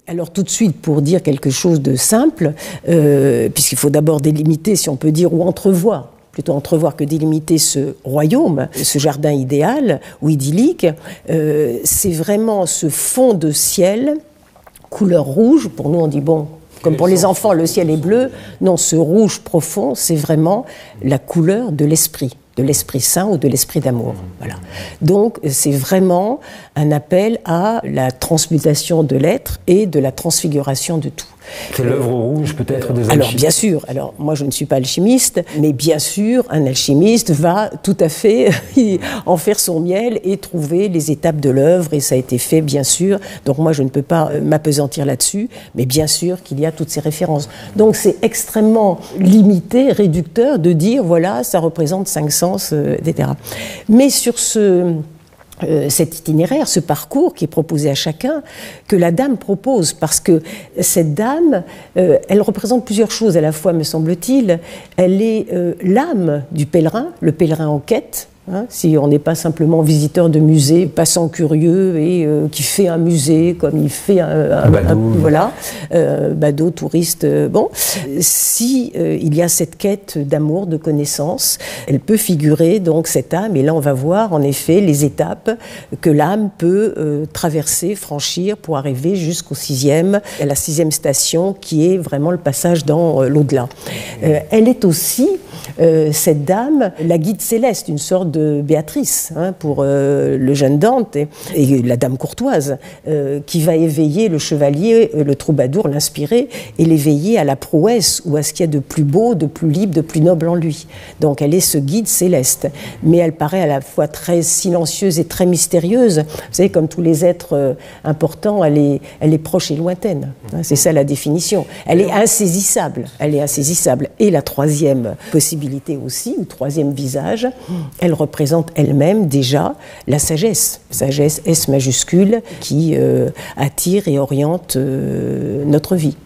Alors tout de suite, pour dire quelque chose de simple, puisqu'il faut d'abord délimiter, si on peut dire, ou entrevoir, plutôt entrevoir que délimiter ce royaume, ce jardin idéal ou idyllique, c'est vraiment ce fond de ciel, couleur rouge. Pour nous, on dit, bon, comme pour les enfants, le ciel est bleu. Non, ce rouge profond, c'est vraiment la couleur de l'esprit saint ou de l'esprit d'amour. Voilà. Donc, c'est vraiment un appel à la transmutation de l'être et de la transfiguration de tout. C'est l'œuvre rouge peut-être des alchimistes. Alors bien sûr, moi je ne suis pas alchimiste, mais bien sûr un alchimiste va tout à fait en faire son miel et trouver les étapes de l'œuvre, et ça a été fait bien sûr, donc moi je ne peux pas m'appesantir là-dessus, mais bien sûr qu'il y a toutes ces références. Donc c'est extrêmement limité, réducteur de dire voilà, ça représente 5 sens, etc. Mais sur cet itinéraire, ce parcours qui est proposé à chacun, que la dame propose, parce que cette dame, elle représente plusieurs choses à la fois, me semble-t-il. Elle est l'âme du pèlerin, le pèlerin en quête. Hein, si on n'est pas simplement visiteur de musée, passant curieux et qui fait un musée comme il fait un badaud, touriste. Si il y a cette quête d'amour, de connaissance, elle peut figurer donc cette âme. Et là, on va voir en effet les étapes que l'âme peut traverser, franchir pour arriver à la 6e station, qui est vraiment le passage dans l'au-delà. Elle est aussi cette dame, la guide céleste, une sorte de Béatrice pour le jeune Dante et la dame courtoise qui va éveiller le chevalier, le troubadour, l'inspirer et l'éveiller à la prouesse ou à ce qu'il y a de plus beau, de plus libre, de plus noble en lui. Donc elle est ce guide céleste, mais elle paraît à la fois très silencieuse et très mystérieuse. Vous savez, comme tous les êtres importants, elle est proche et lointaine. C'est ça la définition. Elle est insaisissable. Et la 3e possibilité aussi, ou 3e visage, elle représente elle-même déjà la sagesse S majuscule, qui attire et oriente notre vie.